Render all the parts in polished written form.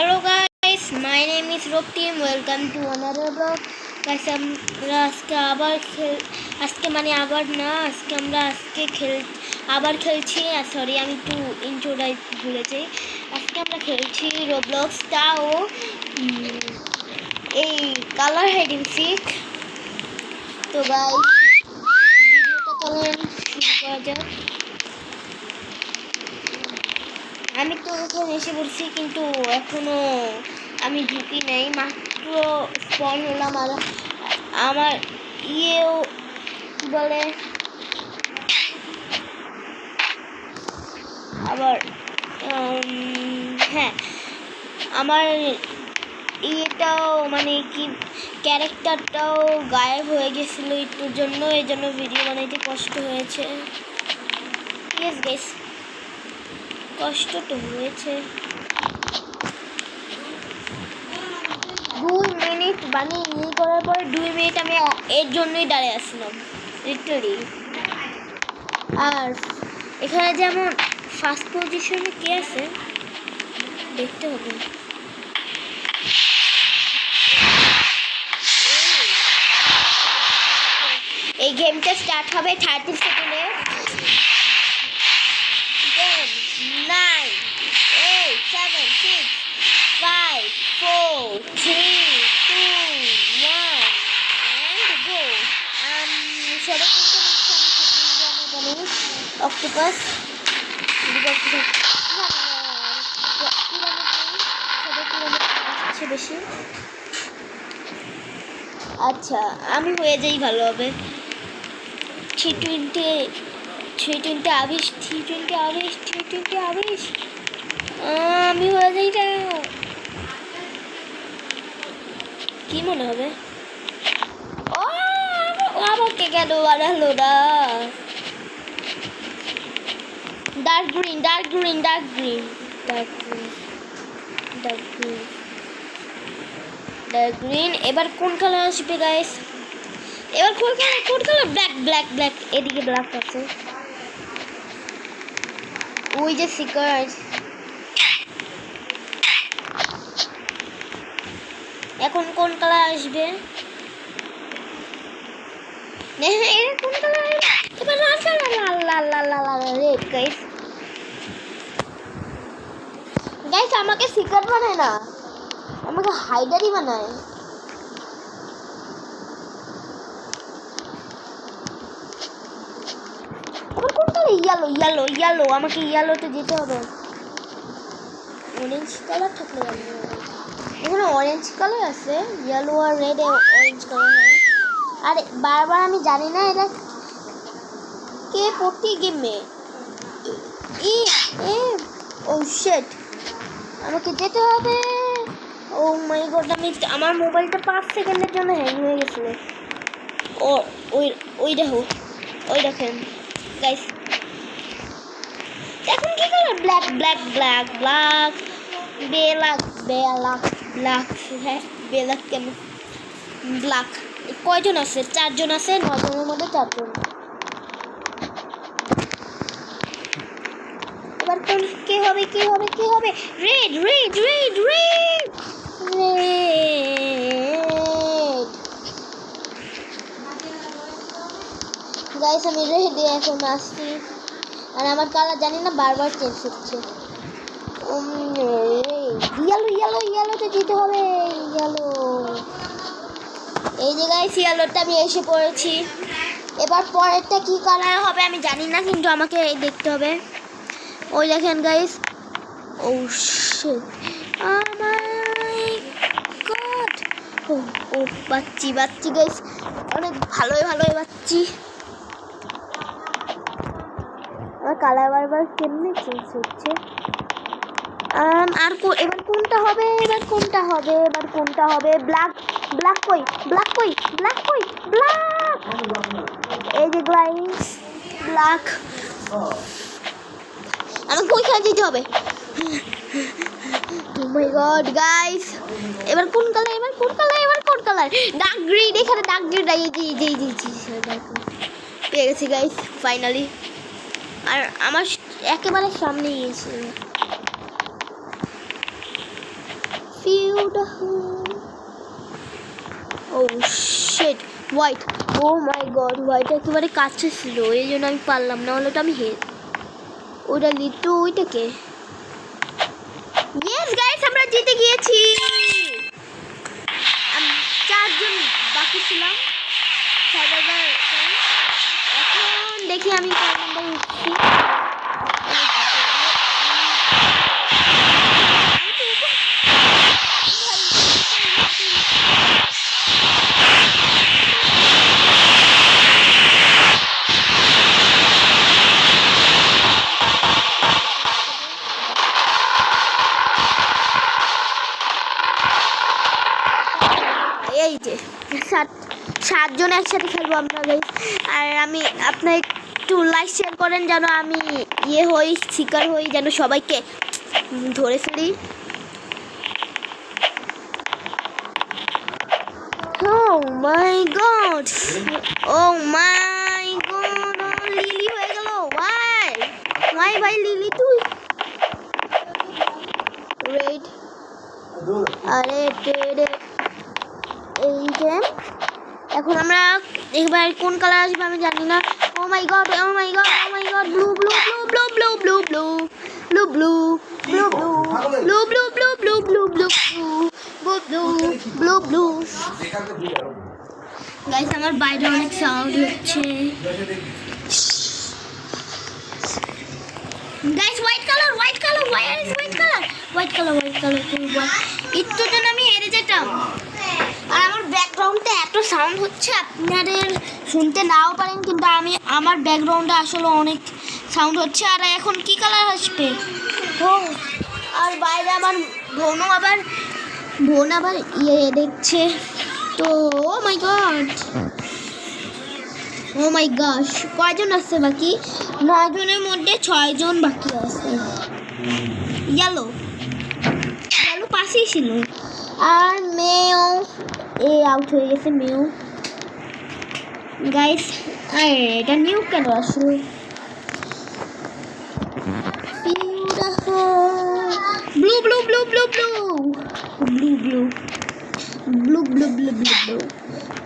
Hello guys, my name is Rob-Team. Welcome to another vlog. Guys, আমরা আবার খেলছি। Sorry, আমি একটু ইন্ট্রোটা ভুলেছি। আজকে আমরা খেলছি রোবলক্স, তাও এই কালার হাইড এন্ড সিক। তো গাইস, ভিডিওটা চলেন শুরু করা যাক। আমি তো এখানে এসে বলছি, কিন্তু এখনো আমি ঢুকি নাই, মাত্র স্পন হলাম। আর আমার ইয়েও বলে আবার হ্যাঁ, আমার ইয়েটাও মানে কি ক্যারেক্টারটাও গায়েব হয়ে গেছিলো একটুর জন্য, এই জন্য ভিডিও বানাইতে কষ্ট হয়েছে। ইয়েস গাইস, কষ্ট তো হয়েছে। 2 মিনিট বানিয়ে নিয়ে করার পরে 2 মিনিট আমি এর জন্যই দাঁড়িয়ে আসলাম লিটারালি। আর এখানে যেমন ফার্স্ট পজিশনে কে আছে দেখতে হবে। এই গেমটা স্টার্ট হবে 30 সেকেন্ডে। 10 9 8 7 6 5 4 3 2 1 and go. সবাই কিন্তু আমি অক্টোপাস বেশি। আচ্ছা, আমি হয়ে যাই, ভালো হবে। 320 আবিশ আমি হয়ে যাই। কি মনে হবে? ও আমাকে কেন বানালো না? Dark green. এবার কোন কালার আসবে গাইস? এবার কোন কালার? ব্ল্যাক। এদিকে ব্ল্যাক আছে, ওই যে সিকার। এখন কোন কালার আসবে? কোন কালার? এবার লাল রেড। গাইস আমাকে সিকার বানায় না, আমাকে হাইডারই বানায়। এবার কোন কালার? ইয়েলো। আমাকে ইয়েলোতে যেতে হবে। অরেঞ্জ কালার থাকলে এখানে অরেঞ্জ কালার আছে, ইয়েলো আর রেড অরেঞ্জ কালার হয়। আর বারবার আমি জানি না এটা কে প্রতি গেমে। ও শিট, আমাকে যেতে হবে। ও মাই গড, আমার মোবাইলটা 5 সেকেন্ডের জন্য হ্যাং হয়ে গেছিল। ওই দেখেন গাইস, এখন কি কালার? ব্ল্যাক। বেলাক কেমন? ব্ল্যাক। কয়জন আছে? 4 জন আছে। 9 জনের মধ্যে 4 জন। এবার কোন কে হবে? রেড। গাইস আমি রেড এখন আসছি, আর আমার কালার জানি না, বারবার চেঞ্জ হচ্ছে। ইয়েলোতে যেতে হবে। এই যে গাইস, ইয়েলোটা আমি এসে পড়েছি। এবার পরেরটা কি কালার হবে আমি জানি না, কিন্তু আমাকে দেখতে হবে। ওই দেখেন গাইস, ও শিট, মাই গড। ও বাচ্চি গাইস, অনেক ভালোই বাচ্চি। আমার কালার বারবার কেমনে চেঞ্জ হচ্ছে। আর এবার কোনটা হবে? ব্ল্যাক কই? এই যে গ্লাইন্স ব্ল্যাক। আমাকে ওইখানে যেতে হবে। ও মাই গড গাইস, এবার কোন কালার? Dark green. এখানে ডার্ক গ্রিন পেয়ে গেছি গাইস ফাইনালি। আর আমার একেবারে সামনে গিয়েছে। feel the oh shit white oh my god white একেবারে কাছে ছিল এই জন্য আমি পারলাম না হলে তো আমি ওটা লিটু ওইটাকে ইয়েস গাইস আমরা জিতে গিয়েছি আমি 4 জন বাকি ছিলাম এখন দেখি আমি কত নাম্বার উঠছি এই যে 7 জন একসাথে খেলবো আমরা গাইস আর আমি আপনার একটু লাইক শেয়ার করেন যেন আমি হই শিকার হই যেন সবাইকে ধরে ফেলি oh my god লিলি হয়ে গেল why ভাই লিলি তুই রেড আরে টেডে এই যে এখন আমরা একবার কোন কালার আসবে আমি জানি না ও মাই গড ব্লু গাইস আমার বাইরে অনেক সাউন্ড হচ্ছে guys white colour where is white color একটু যেন আমি হেরে যেতাম আর আমার ব্যাকগ্রাউন্ডে এত সাউন্ড হচ্ছে আপনাদের শুনতে নাও পারেন কিন্তু আমার ব্যাকগ্রাউন্ডে আসলে অনেক সাউন্ড হচ্ছে আর এখন কি কালার আসবে ও আর বাইরে আমার বোন আবার দেখছে তো ও মাই গড কয়জন আছে বাকি 9 জনের মধ্যে 6 জন বাকি আছে ইয়েলো পাশেই ছিল আর মেও আউট হয়ে গেছে মেও গাইস এটা নিউ কেন আসলে ব্লু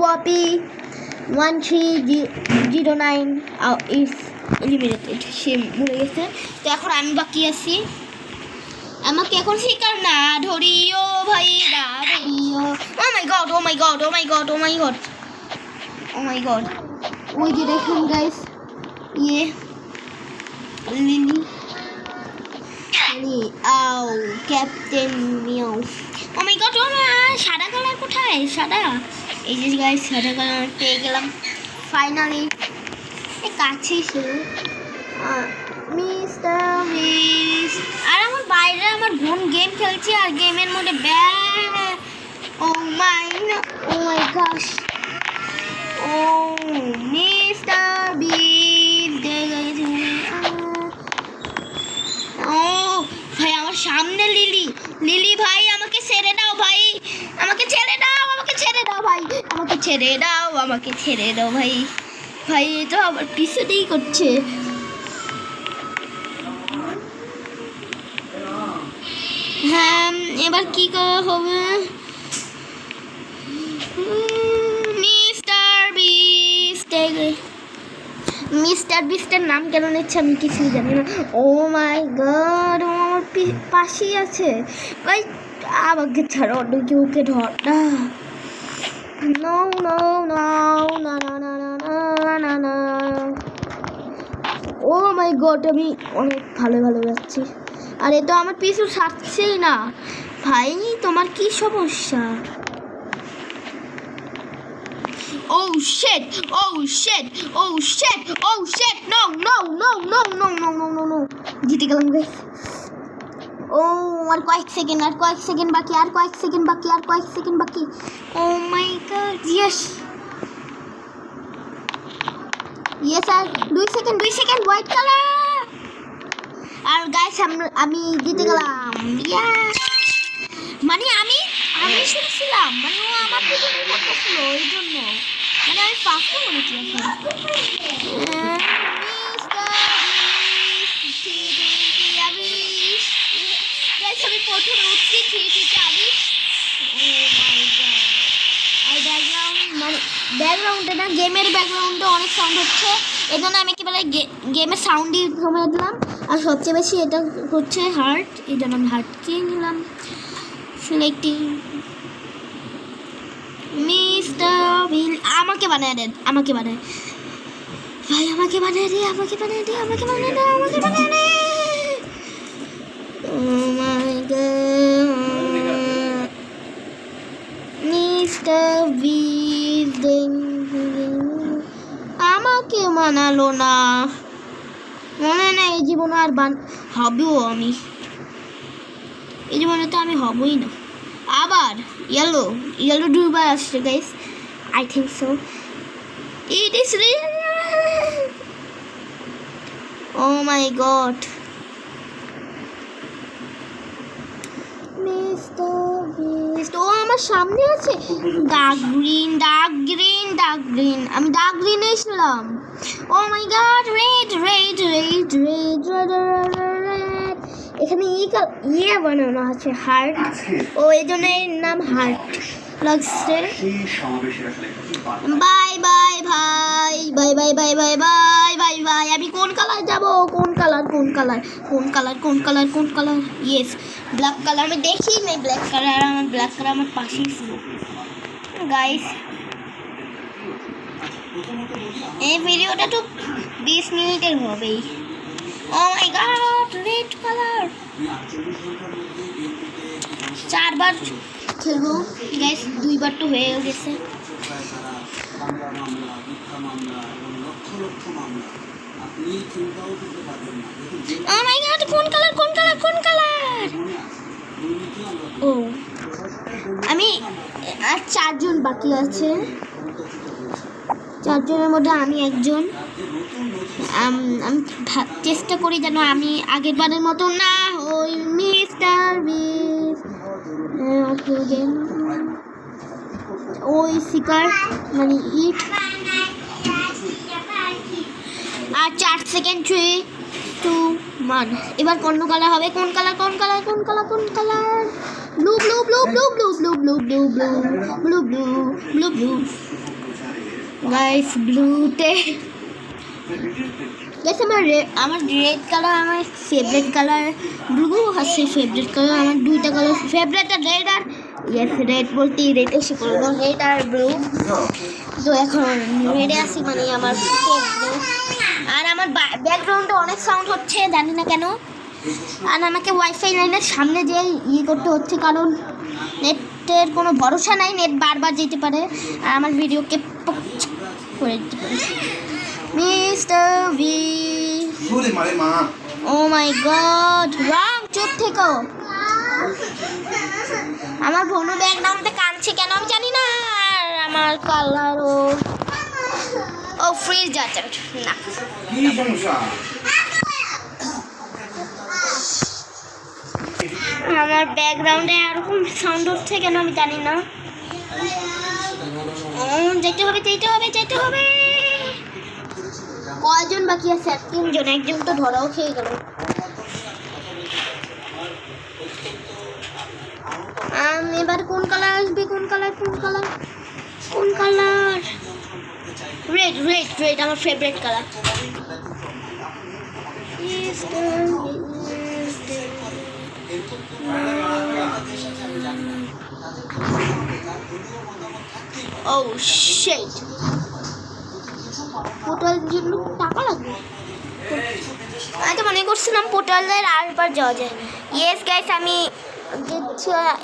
পপি 1309 ইজ এলিমিনেটেড সে মরে গেছে তো এখন আমি বাকি আছি আমাকে এখন শিকার না ধরিও ভাই না ধরিও ও মাই গড ওই যে দেখুন guys lily captain Miao O my god সাদা কালার কোথায় সাদা এই যে গাইস সাদা কালার পেয়ে গেলাম ফাইনালি কাছেই ছিল আর আমার বাইরে আমার বোন গেম খেলছে আর গেমের মধ্যে ও মাই গশ মিস্টার বিস্ট ভাই আমার সামনে লিলি ভাই আমাকে ছেড়ে দাও ভাই আমাকে ছেড়ে দাও ভাই তো আবার পিছনেই করছে হ্যাঁ এবার কি করা হবে মিস্টার বিস্টের নাম কেন নিচ্ছে আমি কিছুই জানি না ও মাই গড ও আমার পাশেই আছে ভাই আমাকে ছাড়া অন্য কেউকে ধর না না ও মাই গড আমি অনেক ভালো যাচ্ছি আরে তো আমার পিছু ছাড়ছেই না ভাই তোমার কি সমস্যা Oh shit! No! জিতে গেলাম গাইস আর কয়েক সেকেন্ড বাকি Oh my god! Yes আর 2 সেকেন্ড হোয়াইট কালার আর গাইস আমি জিতে গেলাম মানে আমি শুনছিলাম মানে ও আমার পিছনে করতেছিল ওই জন্য মানে আমি ফার্স্টে বলেছি গাইস আমি প্রথমে উঠছি 3 আমি আর ব্যাকগ্রাউন্ডে না গেমের ব্যাকগ্রাউন্ডে অনেক সাউন্ড হচ্ছে, এই জন্য আমি একেবারে গেমের সাউন্ডই কমিয়ে দিলাম। আর সবচেয়ে বেশি এটা হচ্ছে হার্ট, এই জন্য আমি হার্ট কিনে নিলাম। সিলেক্টিং মিস্টার বিল, আমাকে বানিয়ে দেন, আমাকে বানায় ভাই, আমাকে বানিয়ে দে, আমাকে বানিয়ে দে, আমাকে বানিয়ে দে, আমাকে বানিয়ে দে। Oh my God, মিস্টার বিল আমাকে বানালো না, মনে নেই এই জীবনে আর হবও আমি, এই জীবনে তো আমি হবই না। আবার ইয়েলো দুবার আসছে guys, I think so it is real. Oh my god, Mister Beast ও আমার সামনে আছে। Dark green, dark green, dark green, আমি ডার্ক গ্রিনে এসলাম। Oh my god, red red red red red, এখানে ইয়ে বানানো আছে হার্ট, ও এই জন্য এর নাম হার্ট লাগছে। বাই বাই ভাই, bye bye bye bye bye bye bye. আমি কোন কালার যাব, কোন কালার, কোন কালার, কোন কালার, কোন কালার, কোন কালার? ইয়েস ব্ল্যাক কালার, আমি দেখি নাই ব্ল্যাক কালার, আমার ব্ল্যাক কালার আমার পাশেই ছিল। গাইস এই ভিডিওটা তো 20 মিনিটের হবেই। ও মাই গড, রেড কালার, 4 বার খেলবো গাইস, 2 বার তো হয়ে গেছে। ও মাই গড, কোন কালার, কোন কালার, কোন কালার? ও আমি আর 4 জন বাকি আছে, 4 জনের মধ্যে আমি একজন। আমি চেষ্টা করি যেন আমি আগের বারের মতো না ওই মিস্টার বিস ওই শিকার মানে ইট। আর 4 সেকেন্ড, 3, 2, 1। এবার কোন কালার হবে, কোন কালার, কোন কালার, কোন কালার, কোন colour? Blue blue blue blue blue blue blue blue blue blue blue blue blue guys, ব্লুতে গাইস আমার রেড কালার আমার ফেভারিট কালার, ব্লু আছে ফেভারিট কালার, আমার 2টা কালার ফেভারিট, আর রেড। আর ইয়েস রেড বলতে রেড এসে পড়লো, রেড আর ব্লু। তো এখন রেডে আসি, মানে আমার ফেভারিট। আর আমার ব্যাকগ্রাউন্ডে অনেক সাউন্ড হচ্ছে, জানি না কেন। আর আমাকে ওয়াইফাই লাইনের সামনে যে করতে হচ্ছে, কারণ নেটের কোনো ভরসা নাই, নেট বারবার যেতে পারে আর আমার ভিডিওকে করে দিতে পারে। Mister V, O my god, Ram চুপ থেকো। আমার বোনও ব্যাকগ্রাউন্ডে কাঁদছে কেন আমি জানি না। আর আমার কালার ও ফ্রিজ যাচ্ছে না, আমার ব্যাকগ্রাউন্ডে এরকম সাউন্ড হচ্ছে কেন আমি জানি না। যেতে হবে, যেতে হবে, যেতে হবে। কয়জন বাকি আছে? 3 জন, একজন তো ধরাও খেয়ে গেল। এবার কোন কালার আসবে, কোন কালার, কোন কালার, কোন কালার? রেড রেড রেড, আমার ফেভারিট কালার। ও শিট, পোর্টালের জন্য টাকা লাগবে। আমি তো মনে করছিলাম পোর্টালের আরবার যাওয়া যায়। ইয়েস গাইস, আমি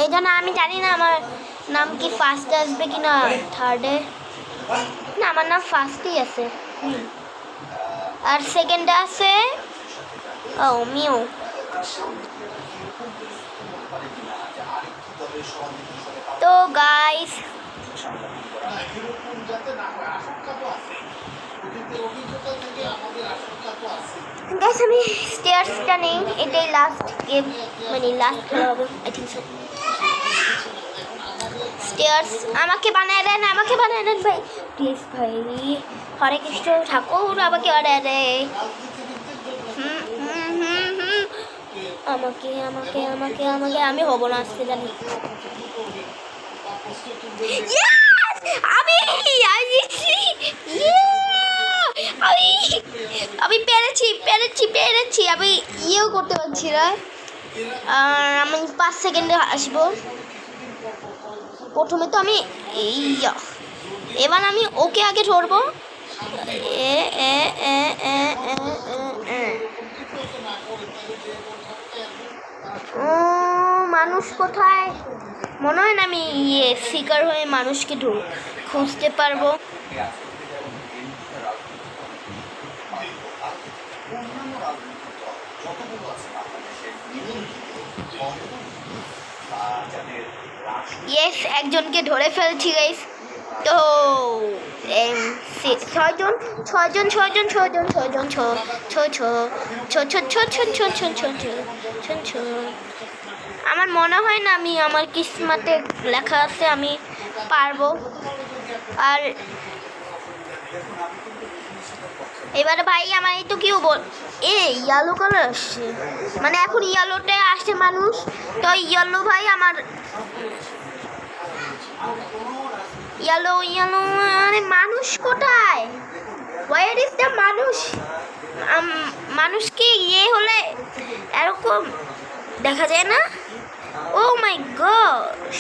এই জন্য আমি জানি না আমার নাম কি ফার্স্টে আসবে কি না থার্ডে। না, আমার নাম ফার্স্টেই আছে, আর সেকেন্ডে আছে ও মিউ। তো গাইস গাইস আমি স্টেয়ার্সটা নেই, এটাই লাস্ট গেম, মানে লাস্ট খেলা হবে আই থিঙ্ক সো। স্টেয়ার্স আমাকে বানায় দেন, আমাকে বানায় দেন ভাই প্লিজ ভাই, হরে কৃষ্ণ ঠাকুর আমাকে বানায় দেয়। ও আমাকে আমাকে আমাকে আমাকে আমি হব না আজকে জানি। Yes! আমি আমি পেরেছি পেরেছি পেরেছি। আমি ইয়েও করতে পারছি না। আর আমি 5 সেকেন্ডে আসবো। প্রথমে তো আমি এবার আমি ওকে আগে ধরবো। ও মানুষ কোথায়? মনে হয় না আমি শিকার হয়ে মানুষকে খুঁজতে পারবো। ইয়েস, একজনকে ধরে ফেলছি গাইস। তো আমার মনে হয় না আমি আমার কিসমতে লেখা আছে আমি পারবো। আর এবারে ভাই আমার এই তো কেউ বল ইয়েলো কালার আসছে, মানে এখন ইয়েলোতে আসছে মানুষ। তো ইয়েলো ভাই আমার ইয়েলো ইয়েলো মানে মানুষ কোথায়? হোয়ার ইজ দ্য মানুষ? মানুষকে ইয়ে হলে এরকম দেখা যায় না? ও মাই গড,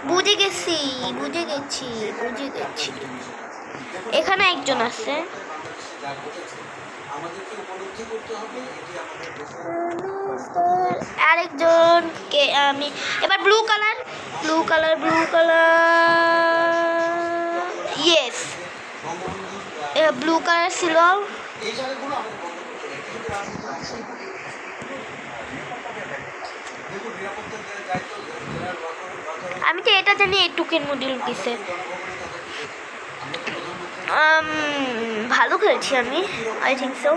বুঝে গেছি। এখানে একজন আছে। আরেকজনকে আমি এবার blue colour yes, blue colour ছিল। আমি তো এটা জানি এইটুকের মডেল কিসে। ভালো খেলছি আমি, I think so.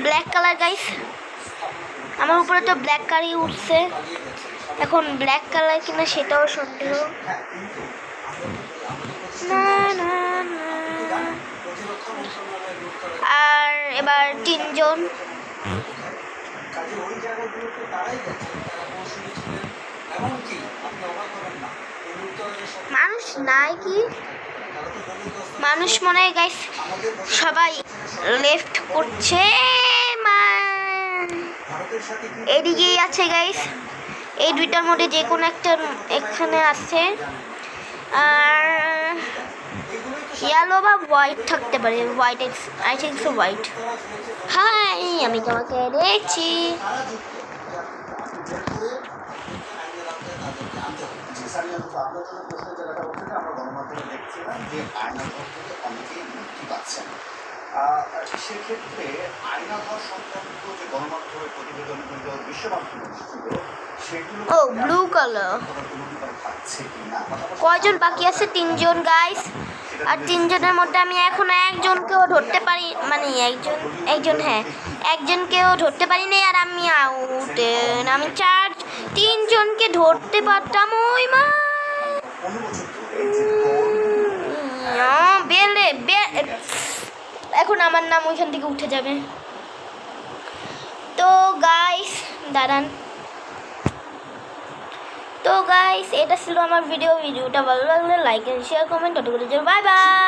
Black colour guys, আমার উপরে তো ব্ল্যাক কালারই উঠছে। এখন ব্ল্যাক কালার কিনা সেটাও সন্দেহ। আর এবার 3 জন। মানুষ নাই কি? মানুষ মনে হয় গাইস সবাই লেফট করছে। এদিকেই আছে গাইস, এই দুইটার মধ্যে যে কোনো একটা এখানে আছে। আর ইয়েলো বা হোয়াইট থাকতে পারে। White, I think so white. Hi, আমি তোমাকে দেখছি। সেক্ষেত্রে আয়নাঘর সংক্রান্ত যে গণমাধ্যমের প্রতিবেদনগুলো বিশ্বমাধ্যমে ছিল সেগুলো ব্লু কালার। কয়জন বাকি আছে? 3 জন গাইস। আর 3 জনের মধ্যে আমি এখনো একজনকেও ধরতে পারি, মানে একজন হ্যাঁ একজনকেও ধরতে পারি না। আর আমি আউট। আমি 3 জনকে ধরতে পারতাম। ওই মা বেলে এখন আমার নাম ওইখান থেকে উঠে যাবে। তো গাইস দাঁড়ান। তো গাইস এটা ছিল আমার ভিডিওটা ভালো লাগলে লাইক এন্ড শেয়ার কমেন্ট করে যাও। Bye bye.